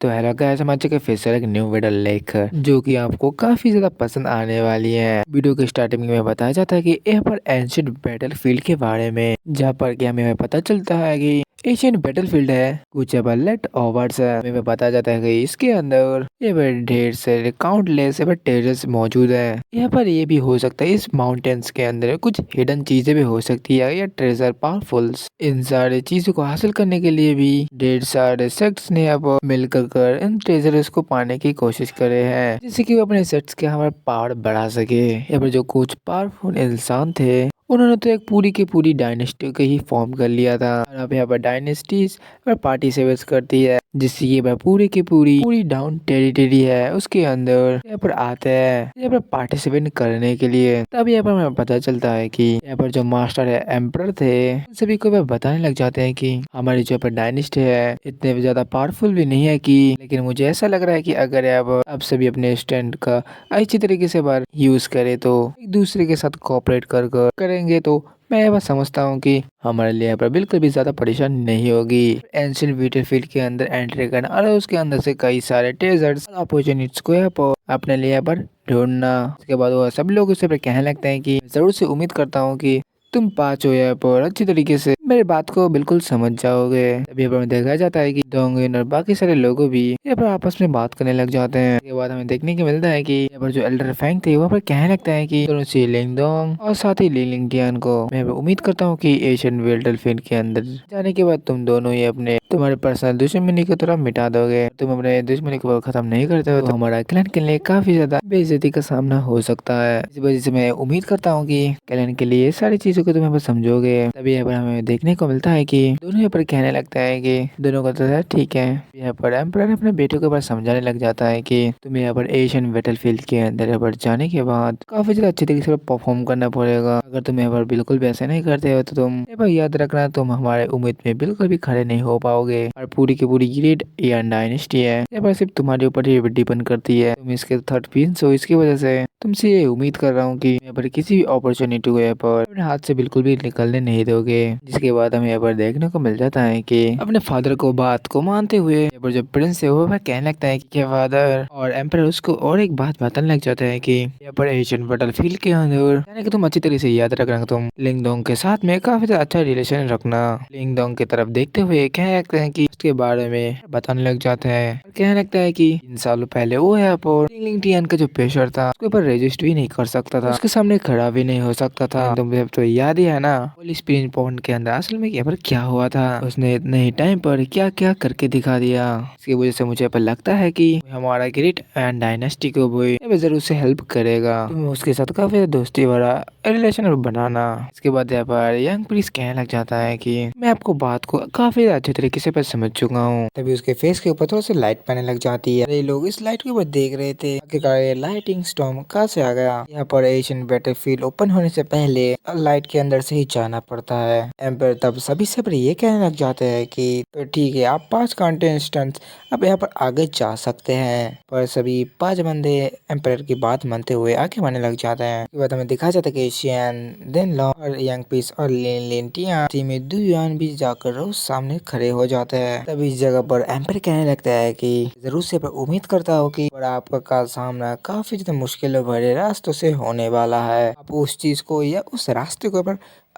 तो hello guys, हम आ चुके फिर से एक न्यू वीडियो लेकर जो कि आपको काफी ज्यादा पसंद आने वाली है। वीडियो के स्टार्टिंग में बताया जाता है कि यहाँ पर एंशिएंट बैटलफील्ड के बारे में, जहाँ पर कि हमें पता चलता है कि एशियन बैटलफील्ड है कुछ लेट ओवर्स है। हमें बताया जाता है कि इसके अंदर ये पर ढेर से काउंटलेस टेरेस मौजूद है। यहाँ पर ये भी हो सकता है इस माउंटेन्स के अंदर कुछ हिडन चीजें भी हो सकती है या ट्रेजर पावरफुल्स। इन सारी चीजों को हासिल करने के लिए भी ढेर सारे सेक्ट्स ने अब मिलकर कर इन ट्रेजर्स को पाने की कोशिश करे हैं, जिससे कि वो अपने सेक्ट्स के हमारा पावर बढ़ा सके। यहाँ पर जो कुछ पावरफुल इंसान थे उन्होंने तो एक पूरी की पूरी डायनेस्टी को ही फॉर्म कर लिया था। और अब यहाँ पर डायनेस्टीज और पार्टी सेवर्स करती है, जिससे ये पूरी की पूरी डाउन टेरिटरी है उसके अंदर यहाँ पर आते हैं यहाँ पर पार्टिसिपेट करने के लिए। तब यहाँ पर हमें पता चलता है कि यहाँ पर जो मास्टर है एम्पर थे, उन सभी को वह बताने लग जाते हैं कि हमारी जो पर डायनेस्टी है इतने ज्यादा पावरफुल भी नहीं है कि, लेकिन मुझे ऐसा लग रहा है कि अगर आप सभी अपने स्टैंड का अच्छी तरीके से बार यूज करे तो एक दूसरे के साथ कोऑपरेट कर करेंगे तो मैं यह बात समझता हूँ कि हमारे लिए यहाँ पर बिल्कुल भी ज्यादा परेशानी नहीं होगी। एंशिएंट बैटलफील्ड के अंदर एंट्री करना और उसके अंदर से कई सारे ट्रेजर्स अपॉर्चुनिटीज को यहाँ पर अपने लिए यहाँ पर ढूंढना। उसके बाद वो सब लोग उससे कहने लगते हैं कि जरूर से उम्मीद करता हूँ कि तुम पांचों यहाँ पर अच्छी तरीके से मेरी बात को बिल्कुल समझ जाओगे। अभी यहाँ पर देखा जाता है कि डोंगिन और बाकी सारे लोगों भी यहाँ पर आपस में बात करने लग जाते हैं। इसके बाद हमें देखने को मिलता है कि यहाँ पर जो एल्डर फैंग थे वहाँ पर कहने लगता है कि दोनों सी लिंगडोंग और साथ ही लिंगटियान को मैं उम्मीद करता हूँ कि एशियन बैटलफील्ड के अंदर जाने के बाद तुम दोनों ही अपने तुम्हारे पर्सनल दुश्मनी को थोड़ा मिटा दोगे। तुम अपने दुश्मनी को खत्म नहीं करते हो तो हमारा क्लैन के लिए काफी ज्यादा बेइज्जती का सामना हो सकता है। इस वजह से मैं उम्मीद करता हूँ कि क्लैन के लिए सारी चीजों को तुम यहाँ पर समझोगे। तभी यहाँ पर हमें देखने को मिलता है कि दोनों यहाँ पर कहने लगता है कि दोनों का तो ठीक है। यहाँ पर एम्परर अपने बेटे को समझाने लग जाता है कि तुम्हें यहाँ पर एशियन बैटलफील्ड के अंदर यहाँ पर जाने के बाद काफी ज्यादा अच्छे तरीके से परफॉर्म करना पड़ेगा। अगर तुम यहाँ पर बिल्कुल भी ऐसा नहीं करते हो तो तुम यहाँ पर याद रखना तुम हमारे उम्मीद में बिल्कुल भी खड़े नहीं हो पाओगे। और पूरी की पूरी ग्रेट एयन डायनेस्टी है यहाँ पर सिर्फ तुम्हारे ऊपर ही डिपेंड करती है। तुम इसके थर्ड प्रिंस हो, इसकी वजह से तुमसे ये उम्मीद कर रहा हूँ कि यहाँ पर किसी भी अपॉर्चुनिटी को यहाँ पर अपने हाथ से बिल्कुल भी निकलने नहीं दोगे। जिसके बाद हमें यहाँ पर देखने को मिल जाता है कि अपने फादर को बात को मानते हुए यहाँ पर जो प्रिंस है वो कहने लगता है कि फादर और एम्पर उसको और एक बात बताने लग जाता है कि यहाँ पर एशियन बैटलफील्ड के अंदर यानी कि तुम अच्छी तरह से याद रखना, तुम लिंगडोंग के साथ में काफी अच्छा रिलेशन रखना। लिंगडोंग की तरफ देखते हुए कहने लगते हैं कि उसके बारे में बताने लग जाते हैं। कहने लगता है कि इन सालों पहले वो यहाँ पर लिंगटियान का जो पेशर था उसके ऊपर रजिस्ट भी नहीं कर सकता था, उसके सामने खड़ा भी नहीं हो सकता था। तुम्हें तो याद ही है ना पुलिस स्प्रिंग पॉइंट के अंदर असल में यहाँ पर क्या हुआ था, उसने इतने ही टाइम पर क्या क्या करके दिखा दिया। इसकी वजह से मुझे पर लगता है कि हमारा ग्रेट एंड डायनेस्टी को भी जरूर से हेल्प करेगा। तुम उसके साथ काफी दोस्ती भरा रिलेशन बनाना। इसके बाद यहाँ पर यंग प्रिंस कहने लग जाता है कि मैं आपको बात को काफी अच्छे तरीके से समझ चुका हूँ। तभी उसके फेस के ऊपर थोड़ा सा लाइट पड़ने लग जाती है। ये लोग इस लाइट के ऊपर देख रहे थे आखिरकार ये लाइटिंग स्टॉर्म कहाँ से आ गया। यहाँ पर एशियन बैटलफील्ड ओपन होने से पहले लाइट के अंदर से ही जाना पड़ता है। एम्पर तब सभी से ये कहने लग जाते हैं कि तो ठीक है आप 5 कंटेस्टेंट्स अब यहाँ पर आगे जा सकते हैं। पर सभी 5 बंदे एम्पर की बात मानते हुए आगे बढ़ने लग जाते हैं। इसके बाद हमें दिखाया जाता है कि एशियन देन लॉ और यंग पीस और लिंटिया में दुयान भी जाकर उस सामने खड़े हो जाते हैं। तभी इस जगह पर एम्पर कहने लगता है कि जरूर से पर उम्मीद करता हो कि आपका सामना काफी ज्यादा मुश्किल भरे रास्तों से होने वाला है। आप उस चीज को या उस रास्ते को पर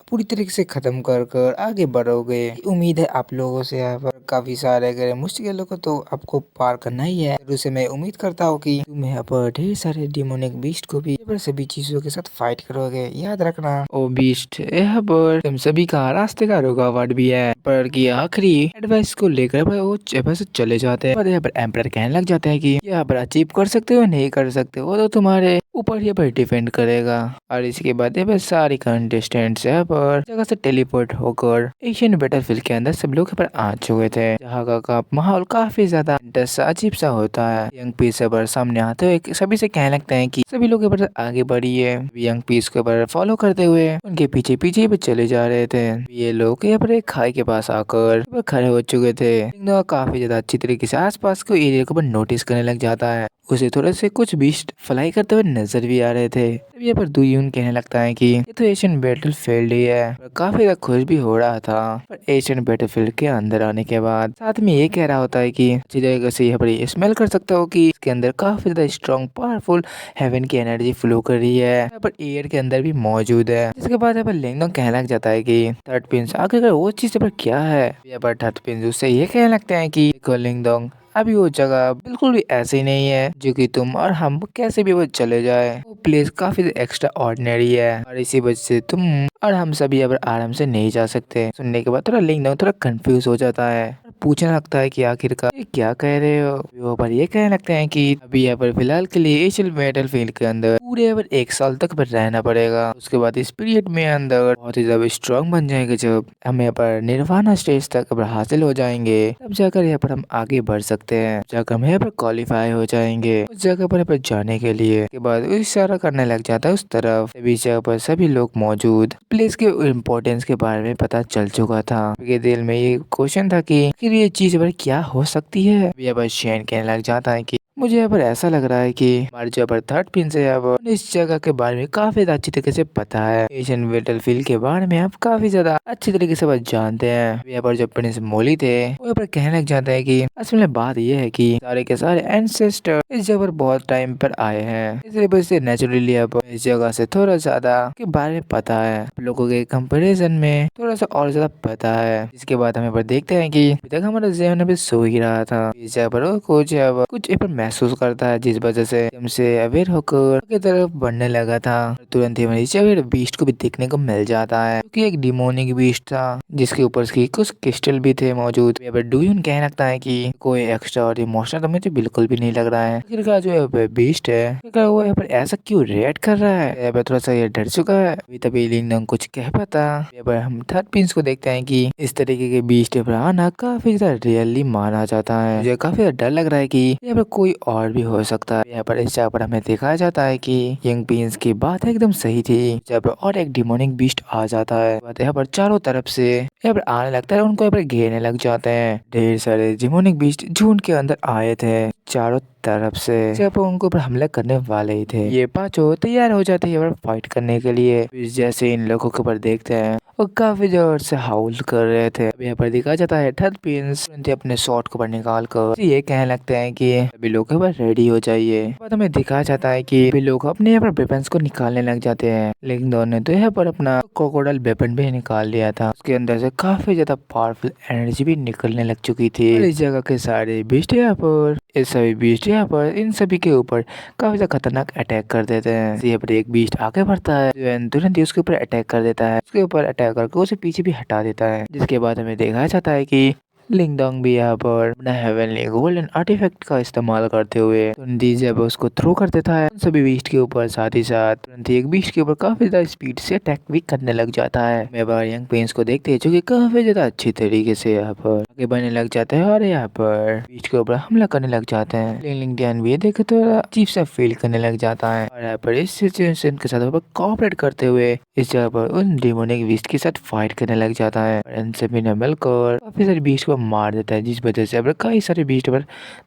पूरी तरीके से खत्म कर आगे बढ़ोगे। उम्मीद है आप लोगों से यहाँ पर काफी सारे अगर मुश्किलों को तो आपको पार करना ही है। उसे मैं उम्मीद करता हूँ कि तुम यहाँ पर ढेर सारे डिमोनिक बीस्ट को भी यहाँ पर सभी चीजों के साथ फाइट करोगे। याद रखना ओ बीस्ट यहाँ पर तुम सभी का रास्ते का रुकावट भी है। पर की आखिरी एडवाइस को लेकर वो यहाँ से चले जाते हैं। और यहाँ पर एम्पर कहने लग जाते हैं कि यहाँ पर अचीव कर सकते हो नहीं कर सकते हो तो तुम्हारे ऊपर यहाँ पर डिपेंड करेगा। और इसके बाद यहाँ पर सारी कंटेस्टेंट्स यहाँ पर जगह से टेलीपोर्ट होकर एशियन बैटलफील्ड के अंदर सब लोग यहाँ पर आ चुके थे। जहाँ का माहौल काफी ज्यादा अजीब सा होता है। यंग पीस पर सामने आते हुए सभी से कहने लगते हैं कि सभी लोग यहाँ पर आगे बढ़िए। यंग पीस को पर फॉलो करते हुए उनके पीछे पीछे भी चले जा रहे थे। ये लोग यहाँ पर एक खाई के पास आकर खड़े हो चुके थे। काफी ज्यादा अच्छी तरीके से आसपास को एरिया को नोटिस करने लग जाता है। उसे थोड़े से कुछ बीस्ट फ्लाई करते हुए नजर भी आ रहे थे। तब यहाँ पर दुयून कहने लगता है कि ये तो एशियन बैटलफील्ड ही है और काफी ज्यादा खुश भी हो रहा था। पर एशियन बैटलफील्ड के अंदर आने के बाद साथ में ये कह रहा होता है कि अच्छी तरीके से यहाँ पर स्मेल कर सकता हो कि इसके अंदर काफी ज्यादा स्ट्रॉन्ग पावरफुल हेवन की एनर्जी फ्लो कर रही है, यहाँ पर एयर के अंदर भी मौजूद है। इसके बाद यहाँ पर लिंगडोंग कहने लग जाता है कि थर्ड प्रिंस आखिरकार वो चीज यहाँ पर क्या है। यहाँ पर थर्ड प्रिंस उससे ये कहने लगते हैं कि देखो लिंगडोंग, अभी वो जगह बिल्कुल भी ऐसी नहीं है जो कि तुम और हम कैसे भी वो चले जाए। वो प्लेस काफी एक्स्ट्रा ऑर्डिनरी है और इसी वजह से तुम और हम सभी अब आराम से नहीं जा सकते। सुनने के बाद थोड़ा लिंगडोंग थोड़ा कंफ्यूज हो जाता है, पूछने लगता है कि आखिरकार ये क्या कह रहे हो। वो पर ये कहने लगते हैं कि अभी यहाँ पर फिलहाल के लिए एशियन बैटल फील्ड के अंदर पूरे यहाँ पर 1 साल तक पर रहना पड़ेगा। उसके बाद इस पीरियड में अंदर बहुत ही ज्यादा स्ट्रॉन्ग बन जाएंगे। जब हम यहाँ पर निर्वाणा स्टेज तक अब हासिल हो जाएंगे तब जाकर यहाँ पर हम आगे बढ़ सकते हैं, जाकर हम यहाँ पर क्वालिफाई हो जाएंगे उस जगह पर यहाँ पर जाने के लिए। उसके बाद वो इशारा करने लग जाता है उस तरफ। सभी जगह पर सभी लोग मौजूद, प्लेस के इम्पोर्टेंस के बारे में पता चल चुका था। उनके दिल में ये क्वेश्चन था कि आखिर ये चीज पर क्या हो सकती है। यहाँ पर शेन कहने लग जाता है कि मुझे यहाँ पर ऐसा लग रहा है कि हमारे जो पर थर्ड प्रिंस है अब इस जगह के बारे में काफी अच्छी तरीके से पता है। एशियन बैटलफील्ड के बारे में आप काफी ज्यादा अच्छी तरीके से बस जानते हैं। यहाँ पर जो प्रिंस मोली थे वो यहाँ पर कहने लग जाते हैं कि असल में बात ये है कि सारे के सारे एंसेस्टर इस जगह पर बहुत टाइम पर आए हैं, इसलिए वजह से नेचुरली अब इस जगह से थोड़ा ज्यादा के बारे में पता है, लोगों के कंपेरिजन में थोड़ा सा और ज्यादा पता है। इसके बाद हमें पर देखते हैं कि अभी तक हमारा जहन अभी सो ही रहा था। इस जगह पर वो कुछ यहाँ पर महसूस करता है जिस वजह से हमसे अवेयर होकर की तरफ बढ़ने लगा था। तुरंत ही हमारे बीस्ट को भी देखने को मिल जाता है क्योंकि एक डिमोनिक बीस्ट था जिसके ऊपर उसकी कुछ क्रिस्टल भी थे मौजूद। यहाँ पर डूयून कहने लगता है कि कोई एक्स्ट्रा और इमोशनल तो मुझे बिल्कुल भी नहीं लग रहा है। आखिरकार जो यहाँ पे बीस्ट है वो यहाँ पर ऐसा क्यों रिएक्ट कर रहा है। यहाँ पर थोड़ा सा ये डर चुका है, अभी तभी लिंगडोंग कुछ कह पाता। यहाँ पर हम थर्ड प्रिंस को देखते हैं कि इस तरीके के बीस्ट पर आना काफी ज्यादा रियली माना जाता है। मुझे काफी ज्यादा डर लग रहा है कि यहाँ पर कोई और भी हो सकता है। यहाँ पर इस जगह पर हमें दिखाया जाता है कि यंग प्रिंस की बात एकदम सही थी। जब और एक डिमोनिक बीस्ट आ जाता है यहाँ पर चारों तरफ से यहाँ पर आने लगता है, उनको यहाँ पर घेरने लग जाते हैं। ढेर सारे डिमोनिक बीस्ट झुंड के अंदर आए थे चारों तरफ से, जब उनको ऊपर हमला करने वाले ही थे। ये पांचों तैयार हो जाते हैं फाइट करने के लिए। फिर जैसे इन लोगों के ऊपर देखते हैं वो काफी जोर से हाउल कर रहे थे। अब यहाँ पर दिखाया जाता है थर्ड प्रिंस अपने शॉट को निकाल कर ये कहने लगते हैं कि सभी लोग रेडी हो जाइए। बाद हमें दिखाया जाता है कि सभी लोग अपने यहाँ पर वेपन्स को निकालने लग जाते हैं, लेकिन दोनों ने तो यहाँ पर अपना क्रोकोडाइल वेपन भी निकाल लिया था। उसके अंदर से काफी ज्यादा पावरफुल एनर्जी भी निकलने लग चुकी थी। और इस जगह के सारे बीस्ट यहाँ पर इस सभी बीस्ट यहाँ पर इन सभी के ऊपर काफी ज्यादा खतरनाक अटैक कर देते हैं। यहाँ पर एक बीस्ट आगे बढ़ता है, तुरंत ही उसके ऊपर अटैक कर देता है, उसके ऊपर अटैक करके उसे पीछे भी हटा देता है। जिसके बाद हमें दिखाया जाता है कि लिंगडोंग भी यहाँ पर अपना हेवनली गोल्डन आर्टिफैक्ट का इस्तेमाल करते हुए तुरंत ही जब उसको थ्रो कर देता है उन सभी बीस्ट के ऊपर, साथ ही साथ तुरंत ही एक बीस्ट के ऊपर काफी ज्यादा स्पीड से अटैक भी करने लग जाता है। मैं बार यंग प्रिंस को देखते हैं जो कि काफी ज्यादा अच्छी तरीके से यहाँ पर आगे बढ़ने लग जाते हैं और यहाँ पर बीस्ट के ऊपर हमला करने लग जाते हैं। लिंगडोंग भी देखे तो अजीब सा फील करने लग जाता है और यहाँ पर इस सिचुएशन के साथ कोऑपरेट करते हुए इस जगह पर उन डिमोनिक बीस्ट के साथ फाइट करने लग जाता है। इन सभी ने मिलकर काफी सारे बीस्ट को मार देता है, जिस वजह से अब कई सारे बीस्ट पर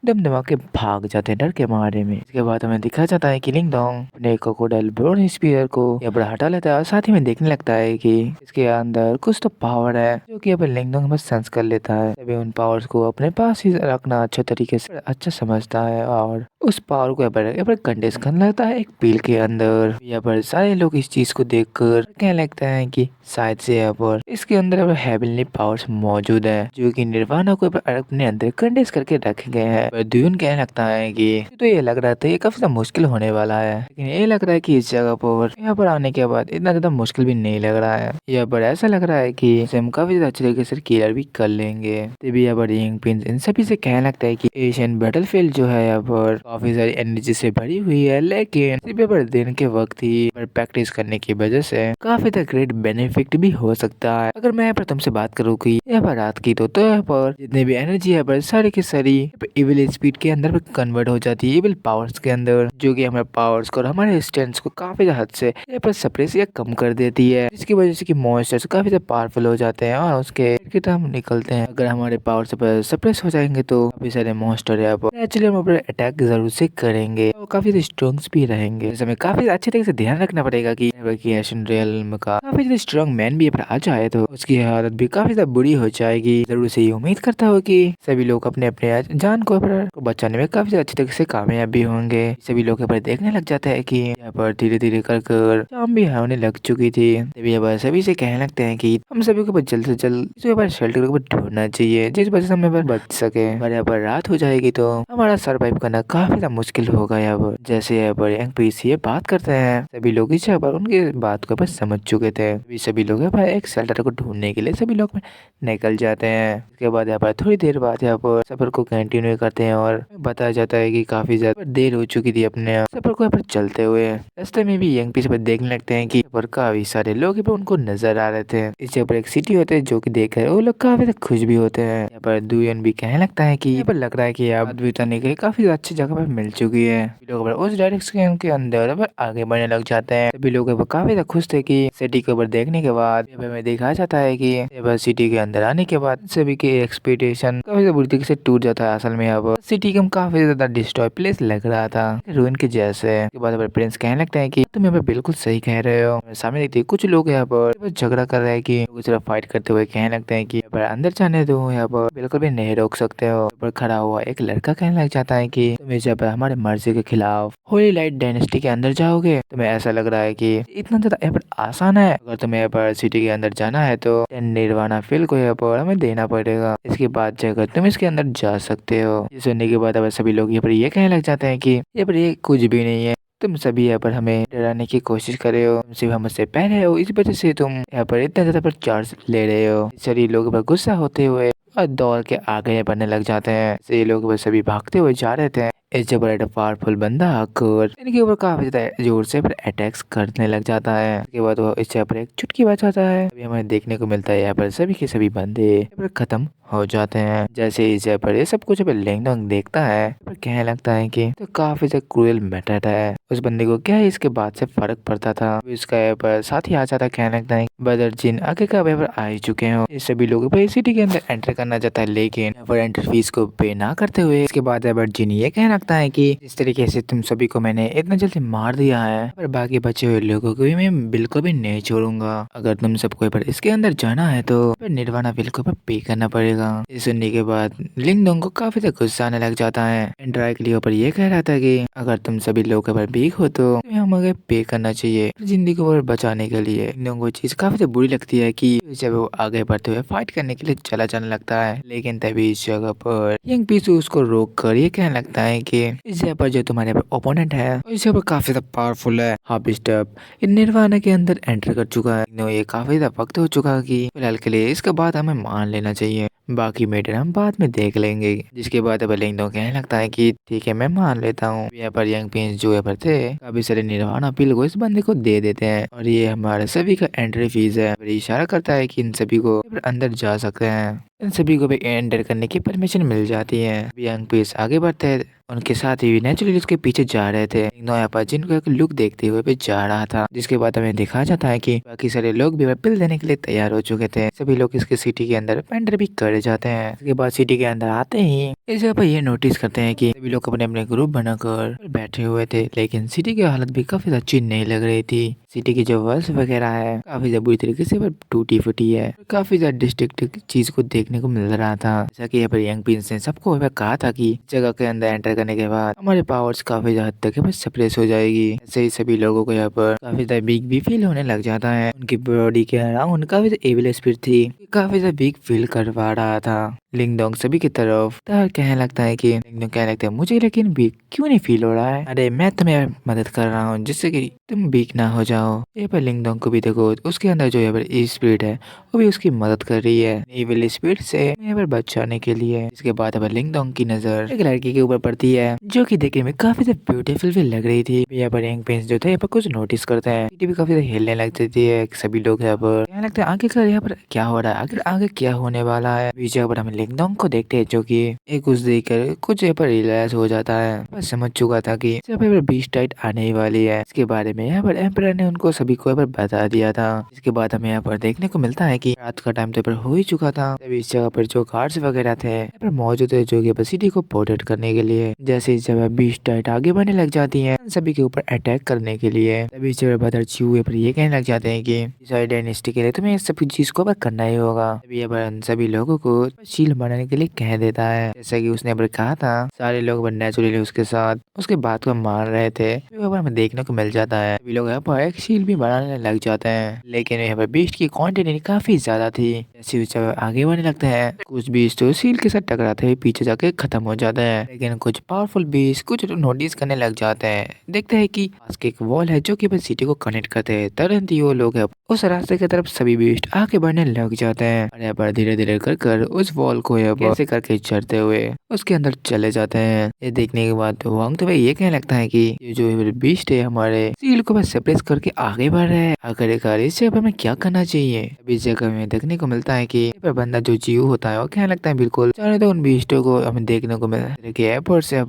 दम दमा के भाग जाते हैं डर के मारे में। इसके बाद हमें दिखाया जाता है कि लिंगडोंग अपने क्रोकोडाइल बोन स्पीयर को यहाँ पर हटा लेता है और साथ ही में देखने लगता है कि इसके अंदर कुछ तो पावर है जो कि यहाँ पर लिंगडोंग बस सेंस कर लेता है। तभी उन पावर्स को अपने पास ही रखना अच्छे तरीके से अच्छा समझता है और उस पावर को यहाँ पर कंडेंस करने लगता है एक पील के अंदर। यहाँ पर सारे लोग इस चीज को देखकर कहने लगते हैं कि शायद से यहाँ पर इसके अंदर हेवनली पावर्स मौजूद है जो कि निर्वाणा को अपने अंदर कंडेंस करके रखे गए हैं। ड्यून कहने लगता है कि तो ये लग रहा था ये काफी मुश्किल होने वाला है, लेकिन ये लग रहा है कि इस जगह पर यहाँ पर आने के बाद इतना ज्यादा मुश्किल भी नहीं लग रहा है। यहाँ पर ऐसा लग रहा है कि हम काफी ज्यादा अच्छे तरीके से क्लियर भी कर लेंगे। तभी यहाँ पर यंग प्रिंस इन सभी से कहने लगता है कि एशियन बैटलफील्ड जो है यहाँ पर काफी सारी एनर्जी से भरी हुई है, लेकिन सिर्फ यहाँ पर दिन के वक्त ही प्रैक्टिस करने की वजह से काफी ज्यादा ग्रेट बेनिफिट भी हो सकता है। अगर मैं यहाँ पर तुमसे बात करूँ कि यहाँ पर रात की तो यहाँ पर जितनी भी एनर्जी है पर सारी की सारी इविल स्पीड के अंदर कन्वर्ट हो जाती है, इविल पावर्स के अंदर, जो कि हमारे पावर्स को और हमारे स्ट्रेंथ को काफी हद से यहाँ पर सप्रेस या कम कर देती है, जिसकी वजह से कि मॉन्स्टर्स काफी ज्यादा पावरफुल हो जाते हैं और उसके हम निकलते हैं। अगर हमारे पावर से सप्रेस हो जाएंगे तो काफी सारे मॉन्स्टर यहाँ पर एक्चुअली हम ऊपर अटैक जरूर से करेंगे और काफी स्ट्रॉन्ग भी रहेंगे। हमें काफी अच्छे तरीके से ध्यान रखना पड़ेगा कि एशियन रियल्म का काफी ज्यादा स्ट्रॉन्ग मैन भी आ जाए तो उसकी हालत भी काफी ज्यादा बुरी हो जाएगी। जरूर से ये उम्मीद करता हूँ कि सभी लोग अपने अपने जान को बचाने में काफी अच्छी तरीके से कामयाब भी होंगे। सभी लोग देखने लग जाते हैं कि यहाँ पर धीरे धीरे कर शाम भी होने लग चुकी थी। तभी अब सभी से कहने लगते हैं कि हम सभी को जल्द से जल्द शेल्टर को ढूंढना चाहिए, जिस वजह से हमें बच सके। और यहाँ पर रात हो जाएगी तो हमारा सर्वाइव करना काफी ज्यादा मुश्किल होगा। यहाँ पर जैसे यहाँ पर एनपीसी बात करते हैं, सभी लोग इस पर उनकी बात को समझ चुके थे। सभी लोग यहाँ पर एक शेल्टर को ढूंढने के लिए सभी लोग निकल जाते हैं। उसके बाद यहाँ पर थोड़ी देर बाद यहाँ पर सफर को कंटिन्यू करते हैं और बताया जाता है कि काफी ज्यादा देर हो चुकी थी अपने सफर को यहाँ पर चलते हुए। रास्ते में भी यंग पीस पर देखने लगते हैं कि यहाँ पर काफी सारे लोग यहाँ पर उनको नजर आ रहे थे। इस पर एक सिटी होते हैं जो कि देखकर वो लोग काफी खुश भी होते हैं। यहाँ पर दुयन भी कहने लगता है कि यहाँ पर लग रहा है कि आप बिताने के काफी अच्छी जगह पर मिल चुकी है। लोग उस डायरेक्शन के अंदर आगे बढ़ने लग जाते हैं। सभी लोग काफी खुश थे कि सिटी के ऊपर देखने के बाद हमें देखा जाता है कि सिटी के अंदर आने के बाद सभी के एक्सपेक्टेशन काफी बुरी तरीके से टूट जाता है। असल में यहाँ सिटी का काफी ज्यादा डिस्ट्रॉय प्लेस लग रहा था, रूइन के जैसे। के बाद प्रिंस कहने लगता है कि तुम यहाँ पर बिल्कुल सही कह रहे हो। सामने देखते कुछ लोग यहाँ पर झगड़ा कर रहे हैं कि सिर्फ फाइट करते हुए कहने लगते हैं कि यहाँ पर अंदर जाने दो, यहाँ पर बिल्कुल भी नहीं रोक सकते हो। पर खड़ा हुआ एक लड़का कहने लग जाता है कि तुम जब हमारे मर्जी के खिलाफ होली लाइट डायनेस्टी के अंदर जाओगे, तुम्हें ऐसा लग रहा है कि इतना ज्यादा यहाँ पर आसान है। अगर तुम्हें यहाँ पर सिटी के अंदर जाना है तो निर्वाणा फील को यहाँ पर हमें देना पड़ेगा, इसके बाद जाकर तुम इसके अंदर जा सकते हो। ये सुनने के बाद अब सभी लोग यहाँ पर ये कहने लग जाते हैं कि यहाँ पर ये कुछ भी नहीं है, तुम सभी यहाँ पर हमें डराने की कोशिश कर रहे हो, तुम सिर्फ हमसे पहले हो, इस वजह से तुम यहाँ पर इतना ज्यादा पर चार्ज ले रहे हो। सभी लोग पर गुस्सा होते हुए और दौड़ के आगे बढ़ने लग जाते हैं। ये लोग बस सभी भागते हुए जा रहे थे। इस जब पावरफुल बंदा आकर इनके ऊपर काफी ज्यादा जोर से अटैक्स करने लग जाता है। उसके बाद वो इस पर एक चुटकी बजाता है। अभी हमें देखने को मिलता है यहाँ पर सभी के सभी बंदे यहाँ पर खत्म हो जाते हैं। जैसे इस पर ये सब कुछ लिंगडोंग देखता है पर कहने लगता है कि तो काफी ज्यादा क्रूएल मेथड है। उस बंदे को क्या है इसके बाद से फर्क पड़ता था। इसका यहाँ पर साथ ही आ जाता है, कहने लगता है बदर जिन आगे का यहाँ पर आ ही चुके हो। इस सभी लोगों पर सिटी के अंदर एंटर करना चाहता है, लेकिन यहाँ पर एंट्री फीस को पे ना करते हुए इसके बाद यहाँ पर जिन ये कहने लगता है कि इस तरीके से तुम सभी को मैंने इतना जल्दी मार दिया है, पर बाकी बचे हुए लोगों को भी मैं बिल्कुल भी नहीं छोड़ूंगा। अगर तुम सबको पर इसके अंदर जाना है तो निर्वाणा बिल को पे करना पड़ेगा। ये सुनने के बाद लिंगडोंग को काफी ज्यादा गुस्सा आने लग जाता है। एंड्राइकली पर ये कह रहा था कि अगर तुम सभी लोगों पर वीक हो तो हमें पे करना चाहिए जिंदगी को बचाने के लिए। लिंगडोंग को चीज काफी बुरी लगती है कि जब वो आगे बढ़ते हुए फाइट करने के लिए चला जाने लगता है, लेकिन तभी इस जगह पर यंग पीसू उसको रोक कर ये कहने लगता है कि इस जगह पर जो तुम्हारे ओपोनेंट है इस जगह पर काफी ज्यादा पावरफुल है। हाफ स्टेप निर्वाणा के अंदर एंटर कर चुका है। ये काफी ज्यादा वक्त हो चुका है कि फिलहाल के लिए इसके बाद हमें मान लेना चाहिए, बाकी मैटर हम बाद में देख लेंगे। जिसके बाद अब लिंगडोंग कहने लगता है कि ठीक है मैं मान लेता हूँ। यहाँ पर यंग प्रिंस जो यहाँ पर थे काफी सारे निर्वाणा पिल को इस बंदे को दे देते हैं और ये हमारे सभी का एंट्री फीस है। और इशारा करता है कि इन सभी को अंदर जा सकते हैं, इन सभी को भी एंटर करने की परमिशन मिल जाती है। यंग प्रिंस आगे बढ़ते हैं, उनके साथ ही नेचुरली उसके पीछे जा रहे थे। यहाँ पर जिनको एक लुक देखते हुए भी जा रहा था। जिसके बाद हमें दिखा जाता है कि बाकी सारे लोग भी पिल देने के लिए तैयार हो चुके थे। सभी लोग इसके सिटी के अंदर एंटर भी कर जाते हैं। इसके बाद सिटी के अंदर आते ही इस जगह पर ये नोटिस करते हैं कि सभी लोग अपने अपने ग्रुप बनाकर बैठे हुए थे, लेकिन सिटी की हालत भी काफी अच्छी नहीं लग रही थी। सिटी की जो वॉल्स वगैरह है काफी ज्यादा बुरी तरीके से टूटी फूटी है, काफी ज्यादा डिस्ट्रिक्ट चीज को देखने को मिल रहा था। जैसा कि यहाँ पर यंग प्रिंस ने सबको कहा था कि जगह के अंदर एंटर करने के बाद हमारे पावर्स काफी हद तक सप्रेस हो जाएगी। ऐसे ही सभी लोगों को यहाँ पर काफी ज्यादा वीक भी फील होने लग जाता है। उनकी बॉडी के अराउंड काफी ज्यादा एविल स्पिरिट थी, काफी ज्यादा वीक फील करवा रहा था। लिंगडोंग सभी की तरफ कहने लगता है कि लिंगडोंग कहने लगता है मुझे लेकिन वीक क्यों नहीं फील हो रहा है, अरे मैं तुम्हें मदद कर रहा हूँ जिससे कि तुम वीक ना हो जाओ। यहाँ पर लिंगडोंग को भी देखो, उसके अंदर जो यहाँ पर स्पिरिट है वो भी उसकी मदद कर रही है एविल स्पिरिट से यहाँ पर बचाने के लिए। इसके बाद अब लिंगडोंग की नजर एक लड़की के ऊपर पड़ती है जो कि देखने में काफी ज्यादा ब्यूटीफुल भी लग रही थी। यहाँ पर यंग प्रिंस जो थे यहाँ पर कुछ नोटिस करते हैं, भी काफी ज्यादा हिलने लगती थी। सभी लोग यहाँ पर कहने लगते हैं आगे का यहाँ पर क्या हो रहा है, आगे आगे क्या होने वाला है। बीच पर हमें लिंगडोंग को देखते हैं जो कि एक कुछ देखकर कुछ यहाँ पर रियलाइज हो जाता है। बस समझ चुका था कि यहाँ पर बीस्ट टाइट आने ही वाली है। इसके बारे में यहाँ पर एम्परर ने उनको सभी को यहाँ पर बता दिया था। इसके बाद हमें यहाँ पर देखने को मिलता है कि रात का टाइम तो यहाँ पर हो ही चुका था। तभी इस जगह पर जो गार्ड्स वगैरह थे यहाँ पर मौजूद है जो कि सिटी को प्रोटेक्ट करने के लिए। जैसे इस जगह बीस्ट टाइट आगे बढ़ने लग जाती है सभी के ऊपर अटैक करने के लिए। तभी इस जगह ब्रदर च्यू यहाँ पर ये कहने लग जाते हैं कि इस आइडेंटिटी के लिए तुम्हें सभी चीज को करना ही होगा। तभी यहाँ पर सभी लोगों को शील्ड बनाने के लिए कह देता है। जैसा कि उसने पर कहा था सारे लोग नेचुरली उसके साथ उसके बात को मान रहे थे। यहाँ पर हमें देखने को मिल जाता है सभी लोग यहाँ पर एक शील्ड भी बनाने लग जाते हैं। लेकिन यहाँ पर बीस्ट की क्वांटिटी काफी ज्यादा थी। जैसे जब आगे बढ़ने लगते हैं कुछ बीस्ट तो शील्ड के साथ टकराते हैं पीछे जाके खत्म हो जाते हैं। लेकिन कुछ पावरफुल बीस्ट कुछ नोटिस करने लग जाते हैं। देखते हैं कि पास के एक वॉल है जो कि सिटी को कनेक्ट करते हैं। तुरंत ही वो लोग उस रास्ते की तरफ सभी बीस्ट आगे बढ़ने लग जाते हैं और यहाँ पर धीरे धीरे कर उस वॉल को कैसे करके चढ़ते हुए उसके अंदर चले जाते हैं। ये देखने के बाद तो वांग तो भाई ये कहने लगता है कि ये जो बीस्ट है हमारे सील को बस सेपरेट करके आगे बढ़ रहे हैं। आखिरकार इस जगह हमें क्या करना चाहिए। अभी इस जगह में देखने को मिलता है कि बंदा जो जीव होता है वो कहने लगता है बिल्कुल चाहे तो उन बीस्टों को हमें देखने को मिलता है एयरपोर्ट से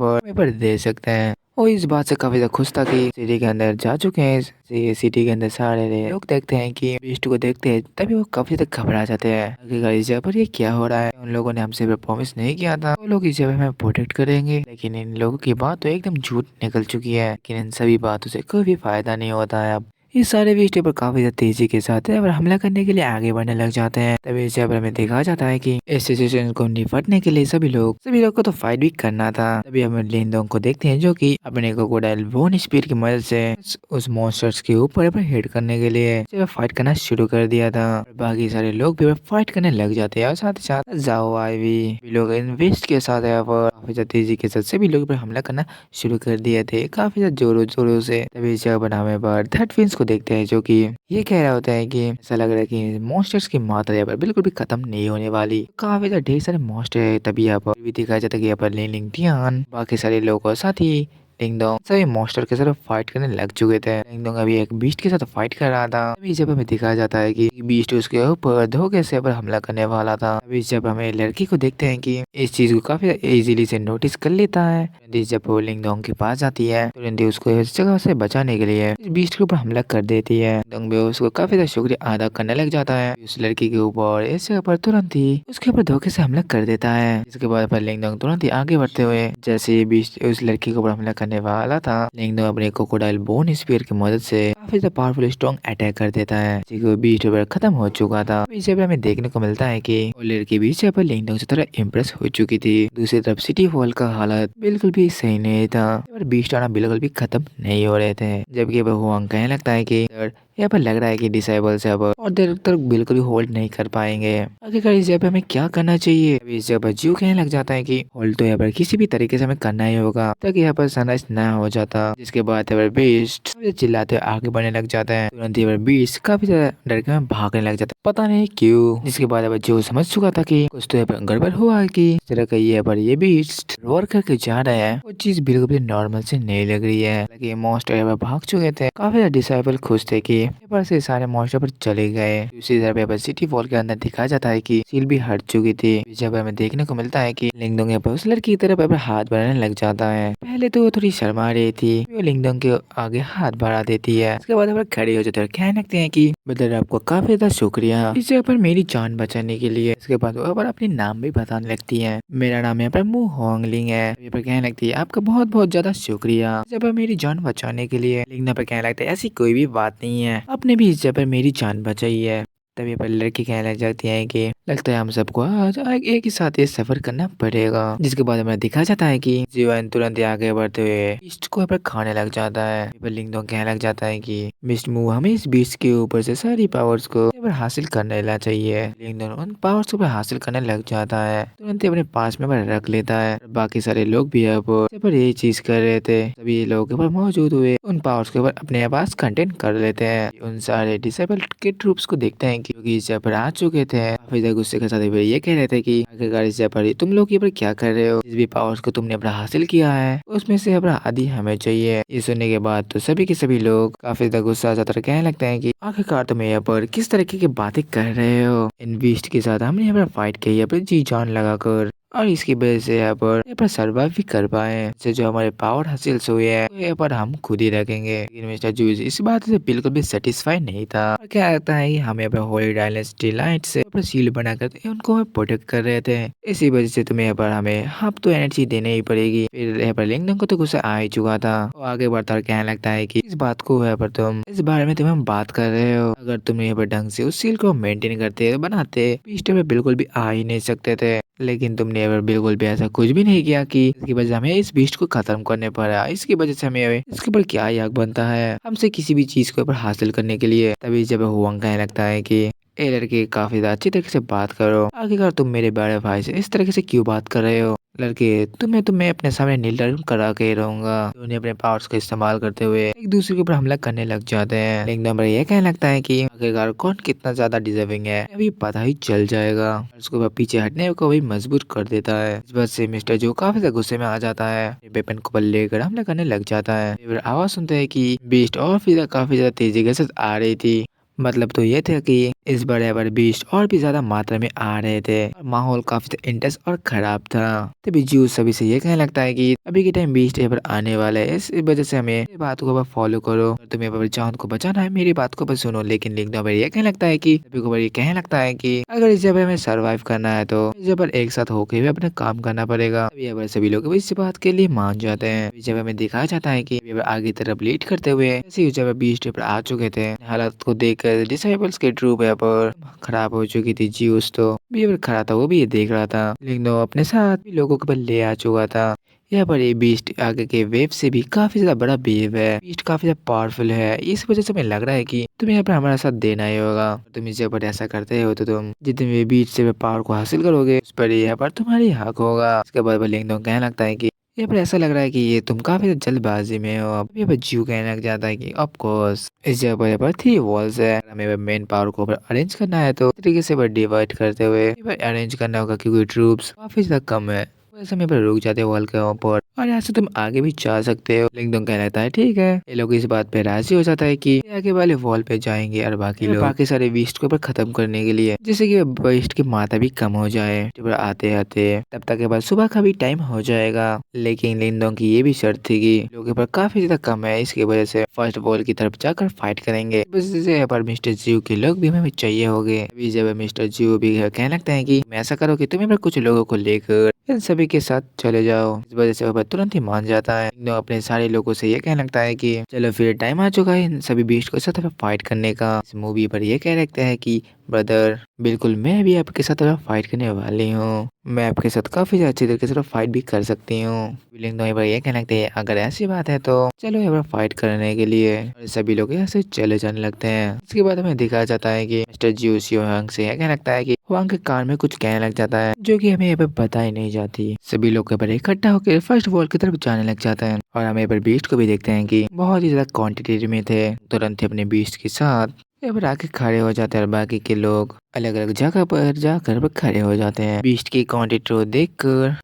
दे सकते हैं। वो इस बात से काफी ज्यादा खुश था कि सिटी के अंदर जा चुके हैं। सिटी के अंदर सारे लोग देखते हैं कि बीस्ट को देखते हैं तभी वो काफी ज्यादा घबरा जाते हैं। आखिरकार इस जगह पर ये क्या हो रहा है। उन लोगों ने हमसे प्रॉमिस नहीं किया था वो लोग इस जगह में प्रोटेक्ट करेंगे। लेकिन इन लोगों की बात तो एकदम झूठ निकल चुकी है। लेकिन इन सभी बातों से कोई भी फायदा नहीं होता है। अब ये सारे बीस्ट पर काफी ज्यादा तेजी के साथ है और हमला करने के लिए आगे बढ़ने लग जाते हैं। तभी इस जगह हमें देखा जाता है कि इस सिचुएशन को निपटने के लिए सभी लोग को तो फाइट भी करना था। तभी हम लिंगडोंग को देखते हैं जो कि अपने क्रोकोडाइल बोन स्पीड की मदद से उस मॉन्स्टर्स के ऊपर हिट करने के लिए फाइट करना शुरू कर दिया था। बाकी सारे लोग भी फाइट करने लग जाते हैं और साथ ही साथ जाओ आई भी लोग इन्वेस्ट के साथ काफी ज्यादा तेजी के साथ सभी लोग पर हमला करना शुरू कर दिए थे काफी ज्यादा जोरों जोरों से। तभी इस जगह पर हमें थर्ड फिंस को देखते हैं जो कि ये कह रहा होता है कि ऐसा लग रहा है कि मॉन्स्टर्स की मात्रा यहाँ पर बिल्कुल भी खत्म नहीं होने वाली। काफी ज्यादा ढेर सारे मॉन्स्टर है। तभी यहाँ पर भी दिखाया जाता है कि यहाँ पर लिंग टियान बाकी सारे लोगों के साथ ही लिंगडोंग सभी मॉन्स्टर के साथ फाइट करने लग चुके थे। लिंगडोंग अभी एक बीस्ट के साथ फाइट कर रहा था। अभी जब हमें दिखाया जाता है कि बीस्ट उसके ऊपर धोखे से पर हमला करने वाला था। अभी जब हमें लड़की को देखते हैं कि इस चीज को काफी इजीली से नोटिस कर लेता है। जब वो लिंगडोंग के पास जाती है तो उसको इस जगह से बचाने के लिए इस बीस्ट के ऊपर हमला कर देती है। लिंगडोंग भी उसको काफी ज्यादा शुक्रिया अदा करने लग जाता है उस लड़की के ऊपर। इस जगह पर तुरंत ही उसके ऊपर धोखे से हमला कर देता है। इसके बाद लिंगडोंग तुरंत ही आगे बढ़ते हुए जैसे बीस्ट उस लड़की के ऊपर हमला करने वाला था लिंगडोंग अपने क्रोकोडाइल बोन स्पीयर की मदद से काफी ज्यादा पावरफुल स्ट्रॉन्ग अटैक कर देता है। बीस्ट ऊपर खत्म हो चुका था। इस जगह हमें देखने को मिलता है कि वो लड़की बीच पर लिंगडोंग से थोड़ा इम्प्रेस हो चुकी थी। दूसरी तरफ सिटी हॉल का हालत बिल्कुल भी सही नहीं था। बीस्ट आना बिल्कुल भी खत्म नहीं हो रहे थे। जबकि हुआंग कहने लगता है कि यहाँ पर लग रहा है कि डिसेबल्स अब और देर तक बिल्कुल भी होल्ड नहीं कर पाएंगे। आखिरकार इस जगह पे हमें क्या करना चाहिए। अभी इस जगह पर जीव कहने लग जाता है कि होल्ड तो यहाँ पर किसी भी तरीके से हमें करना ही होगा ताकि यहाँ पर सनराइज ना हो जाता। जिसके बाद यहाँ पर बीस्ट चिल्लाते हुए आगे बढ़ने लग जाता है। तुरंत यहाँ पर बीस्ट काफी ज्यादा डर के भागने लग जाता है पता नहीं क्यों। जिसके बाद यहाँ पर जीव समझ चुका था कि कुछ तो यहाँ पर गड़बड़ हुआ है कि इस तरह का यहाँ पर ये बीस्ट रोर करके जा रहा है। वो चीज बिल्कुल भी नॉर्मल से नहीं लग रही है। मॉन्स्टर यहाँ पर भाग चुके थे। काफी ज्यादा डिसेबल खुश थे कि पर से सारे मॉन्स्टर पर चले गए। दूसरी तरफ पर सिटी वॉल के अंदर दिखाया जाता है कि सील भी हट चुकी थी। जब हमें देखने को मिलता है कि लिंगडोंग यहाँ पर उस लड़की की तरफ हाथ बढ़ाने लग जाता है। पहले तो वो थोड़ी शर्मा रही थी वो लिंगडोंग के आगे हाथ बढ़ा देती है। उसके बाद खड़ी हो जाते हैं कहने लगते हैं कि ब्रदर आपको काफी ज्यादा शुक्रिया इस जगह पर मेरी जान बचाने के लिए। इसके बाद वो अपनी नाम भी बताने लगती है। मेरा नाम यहाँ पर मु होंगलिंग है। यहाँ पर कहने लगती है आपका बहुत बहुत ज्यादा शुक्रिया जब मेरी जान बचाने के लिए। लिंगडोंग पर कहने लगता है ऐसी कोई भी बात नहीं है आपने भी इस जगह पर मेरी जान बचाई है। तभी पर लड़की कहने लग जाती है कि लगता है हम सबको आज एक ही साथ ये सफर करना पड़ेगा। जिसके बाद हमें दिखा जाता है कि जीवन तुरंत ही आगे बढ़ते हुए बीस्ट को पर खाने लग जाता है। लिंगडोंग कहने लग जाता है कि मिस्टर मू हमें इस बीस्ट के ऊपर से सारी पावर्स को हासिल करने ला चाहिए। लिंगडोंग उन पावर्स को हासिल करने लग जाता है। तुरंत ही अपने पास में रख लेता है। बाकी सारे लोग भी अब यही चीज कर रहे थे। सभी लोग मौजूद हुए उन पावर्स के ऊपर अपने आवाज कंटेंट कर लेते हैं। उन सारे डिसेबल्ड के ट्रूप्स को देखते हैं कि क्योंकि इस जगह पर आ चुके थे। काफी ज्यादा गुस्से के साथ ये कह रहे थे कि आखिरकार इस जगह पर तुम लोग ये पर क्या कर रहे हो, जिस भी पावर्स को तुमने अपना हासिल किया है उसमें से अपना आदि हमें चाहिए। ये सुनने के बाद तो सभी के सभी लोग काफी ज्यादा गुस्सा जाकर कहने लगते हैं कि आखिरकार तुम यहाँ पर किस तरीके की बातें कर रहे हो। इन बीस्ट के साथ हमने यहाँ पर फाइट की है, पर जी जान लगाकर, और इसकी वजह से यहाँ पर सर्वाइव भी कर पाए। इससे जो हमारे पावर हासिल हुए हैं वो यहाँ पर हम खुद ही रखेंगे। लेकिन मिस्टर जूस इस बात से बिल्कुल भी सेटिस्फाई नहीं था और क्या लगता है कि हम यहाँ पर होली डायनेस्टी लाइट से अपना शील्ड बनाकर उनको हमें प्रोटेक्ट कर रहे थे। इसी वजह से तुम्हें यहाँ पर हमें हाफ तो एनर्जी देने ही पड़ेगी। फिर यहाँ पर लिंगडन को तो गुस्सा आ ही चुका था। वो आगे बढ़ता और कहने लगता है कि इस बात को यहाँ पर तुम इस बारे में तुम्हें बात कर रहे हो, अगर तुम यहाँ पर ढंग से उस शील्ड को मेंटेन करते बनाते बीस्ट पे बिल्कुल भी आ ही नहीं सकते थे। लेकिन तुमने अगर बिल्कुल भी ऐसा कुछ भी नहीं किया कि इसकी वजह से हमें इस बीस्ट को खत्म करने पड़ा। इसकी वजह से हमें इसके ऊपर क्या हक बनता है हमसे किसी भी चीज को ऊपर हासिल करने के लिए। तभी जब हुआंग कहने लगता है कि ए लड़के काफी ज्यादा अच्छी तरीके से बात करो, आखिरकार तुम मेरे बड़े भाई से इस तरीके से क्यों बात कर रहे हो। लड़के तुम्हें अपने सामने नील करा के रहूंगा। उन्हें अपने पावर्स का इस्तेमाल करते हुए एक दूसरे के ऊपर हमला करने लग जाते हैं। लेकिन नंबर ये कहने लगता है कि आखिरकार कौन कितना ज्यादा डिजर्विंग है अभी पता ही चल जाएगा। उसके बाद पीछे हटने को भी मजबूर कर देता है। इस बात से मिस्टर जो काफी ज्यादा गुस्से में आ जाता है, वेपन को लेकर हमला करने लग जाता है। फिर आवाज सुनते हैं कि बीस्ट और फिर काफी ज्यादा तेजी के साथ आ रही थी। मतलब तो ये था कि इस बड़े बीस्ट और भी ज्यादा मात्रा में आ रहे थे और माहौल काफी इंटेंस और खराब था। तभी जूस सभी से ये कहने लगता है कि अभी के टाइम बीस्ट यहाँ पर आने वाला है, इस वजह से हमें ये बात को फॉलो करो। और तुम्हें पर जान को बचाना है, मेरी बात को बस सुनो। लेकिन लिंगडन ये कहने लगता है कि सभी को ये कहने लगता है कि अगर इस जगह हमें सर्वाइव करना है तो इस जगह एक साथ होकर भी अपने काम करना पड़ेगा। अभी यहाँ पर सभी लोग इस बात के लिए मान जाते हैं। इस जगह में दिखाया जाता है कि आगे तरफ लीड करते हुए इस जगह बीस्ट पर आ चुके थे। हालात को देख डिसेबल्स के ट्रूप यहाँ पर खराब हो चुकी थी। जीउस तो भी खड़ा था, वो भी ये देख रहा था। लेकिन वो अपने साथ भी लोगों के ऊपर ले आ चुका था। यहाँ पर ये बीस्ट आगे के वेव से भी काफी ज्यादा बड़ा वेव है। बीस्ट काफी ज्यादा पावरफुल है, इस वजह से मुझे लग रहा है कि तुम्हें यहाँ पर हमारा साथ देना ही होगा। तुम इस जगह पर ऐसा करते हो तो तुम जितने भी बीस्ट से पावर को हासिल करोगे उस पर यहाँ पर तुम्हारी हक होगा। उसके बाद लिंगडोंग कहने लगता है कि यहाँ पर ऐसा लग रहा है कि ये तुम काफी जल्दबाजी में हो। अब यहाँ पर जीव कहने लग जाता है कि ऑफ कोर्स इस जगह पर यहाँ पर 3 वॉल्स है, हमें मेन पावर को अरेंज करना है तो इस तरीके से डिवाइड करते हुए अरेंज करना होगा क्योंकि ट्रूप्स काफी ज्यादा कम है। वैसे में पर रुक जाते वॉल के ऊपर और यहाँ से तुम आगे भी जा सकते हो। लिंगडोंग कहने लगता है ठीक है। ये लोग इस बात पे राजी हो जाता है कि ये आगे वाले वॉल पे जाएंगे और बाकी लोग बाकी सारे बीस्ट को खत्म करने के लिए, जिससे कि बीस्ट की मात्रा भी कम हो जाए। आते आते तब तक के बाद सुबह का भी टाइम हो जाएगा। लेकिन लिंगडोंग की ये भी शर्त थी कि लोगों के पास काफी ज्यादा कम है, इसकी वजह से फर्स्ट वॉल की तरफ जाकर फाइट करेंगे। यहाँ पर मिस्टर जीव के लोग भी हमें चाहिए होंगे। अभी जब मिस्टर जीव भी कहने लगते हैं कि ऐसा करो कि तुम्हें कुछ लोगों को लेकर इन सभी के साथ चले जाओ। इस वजह से वह तुरंत ही मान जाता है। अपने सारे लोगों से ये कहने लगता है कि चलो फिर टाइम आ चुका है इन सभी बीस्ट के साथ फाइट करने का। इस मूवी पर ये कह रखते हैं कि ब्रदर बिल्कुल मैं भी आपके साथ फाइट करने वाली हूँ, मैं आपके साथ काफी अच्छी तरीके से फाइट भी कर सकती हूँ। ये कहने लगते हैं अगर ऐसी बात है तो चलो यहाँ फाइट करने के लिए। और सभी लोग यहाँ से चले जाने लगते हैं। इसके बाद हमें दिखाया जाता है कि मिस्टर जियो हुआंग से यह कहने लगता है कि हुआंग के कान में कुछ कहने लग जाता है जो कि हमें यहाँ पे पता ही नहीं जाती। सभी लोग यहाँ पर इकट्ठा होकर फर्स्ट वॉल की तरफ जाने लग जाते हैं और हम यहाँ पर बीस्ट को भी देखते हैं कि बहुत ही ज्यादा क्वांटिटी में थे। तुरंत ही अपने बीस्ट के साथ यहाँ पर आके खड़े हो जाते हैं और बाकी के लोग अलग अलग जगह पर जाकर खड़े हो जाते हैं। बीस्ट की क्वांटिटी को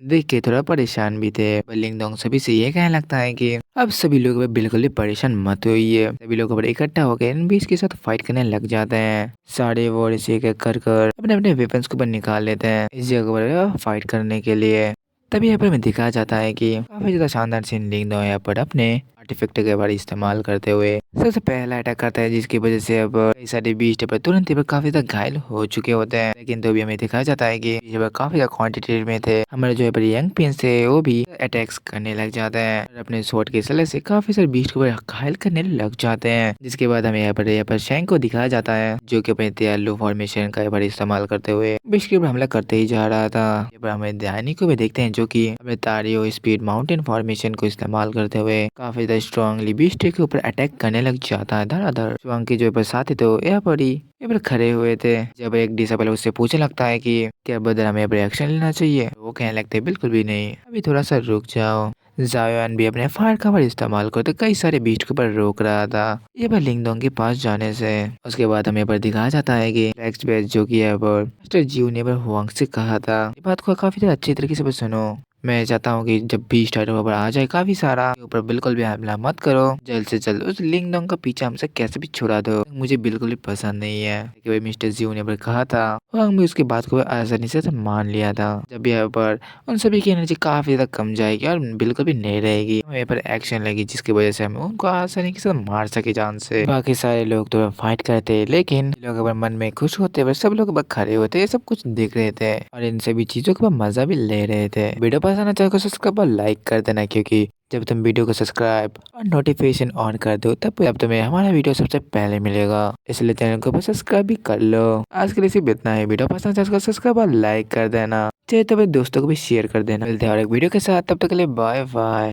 देख के थोड़ा परेशान भी थे। लिंगडोंग सभी से ये कहने लगता है कि अब सभी लोग बिल्कुल भी परेशान मत होइए। सभी लोग इकट्ठा होकर इन बीस्ट के साथ फाइट करने लग जाते हैं। सारे वो एक एक कर अपने अपने वेपन्स को निकाल लेते हैं इस जगह पर फाइट करने के लिए। तभी यहाँ पर हमें दिखाया जाता है कि काफी ज्यादा शानदार सीन लिंगडोंग यहाँ पर अपने आर्टिफैक्ट के बारे इस्तेमाल करते हुए सबसे पहला अटैक करता है, जिसकी वजह से अब कई सारे बीस्ट पर तुरंत ही काफी ज्यादा घायल हो चुके होते हैं। लेकिन तो भी हमें दिखाया जाता है कि काफी ज्यादा क्वांटिटी में थे। हमारे जो है यंग प्रिंस थे वो भी अटैक्स करने लग जाते हैं और अपने स्वॉर्ड के सले से काफी सारे बीस्ट को घायल करने लग जाते हैं। जिसके बाद हमें यहाँ पर शैंक को दिखाया जाता है जो कि अपने तैयार फॉर्मेशन का इस्तेमाल करते हुए बीस्ट के ऊपर हमला करते ही जा रहा था। यहाँ पर हमें ध्यानी को भी देखते हैं जो की अपने तारियो स्पीड माउंटेन फॉर्मेशन को इस्तेमाल करते हुए काफी ज्यादा स्ट्रॉन्गली बीस्ट के ऊपर अटैक करने लग जाता है धड़ाधड़। शुआंग के जो साथी तो यहाँ पर खड़े हुए थे। जब एक डिसेबल उससे पूछने लगता है कि क्या बदर हमें एक्शन लेना चाहिए, वो कहने लगते बिल्कुल भी नहीं, अभी थोड़ा सा रुक जाओ। जायोन भी अपने फायर का इस्तेमाल करते कई सारे बीस्ट के ऊपर रोक रहा था ये पर लिंगडोंग के पास जाने से। उसके बाद हमें पर दिखाया जाता है कि नेक्स्ट बेस जो कि है पर मिस्टर जीव ने पर हुआंग से कहा था। ये बात को काफी अच्छी तरीके से सुनो। मैं चाहता हूँ कि जब भी स्टार्टर ऊपर आ जाए काफी सारा ऊपर बिल्कुल भी हमला मत करो, जल्द से जल्द उस लिंग डोंग का पीछा हमसे कैसे भी छुड़ा दो, मुझे बिल्कुल भी पसंद नहीं है कि भाई मिस्टर जीव ने कहा था। हम भी उसकी बात को आसानी से मान लिया था। जब यहाँ पर उन सभी की एनर्जी काफी ज्यादा कम जाएगी और बिल्कुल भी नहीं रहेगी, यहाँ पर एक्शन लेगी जिसकी वजह से हम उनको आसानी के साथ मार सके जान से। बाकी सारे लोग तो फाइट करते लेकिन लोग अगर मन में खुश होते हुए सब लोग खड़े होते ये सब कुछ देख रहे थे और इन सभी चीजों का मजा भी ले रहे थे। वीडियो पसंद आना चाहिए सब्सक्राइब और लाइक कर देना, क्योंकि जब तुम वीडियो को सब्सक्राइब और नोटिफिकेशन ऑन कर दो तब तुम्हें हमारा वीडियो सबसे पहले मिलेगा, इसलिए चैनल को सब्सक्राइब भी कर लो। आज के लिए सिर्फ इतना ही। वीडियो पसंद आए सब्सक्राइब और लाइक कर देना, चाहे तो अपने दोस्तों को भी शेयर कर देना। मिलते हैं और एक वीडियो के साथ, तब तक के लिए बाय बाय।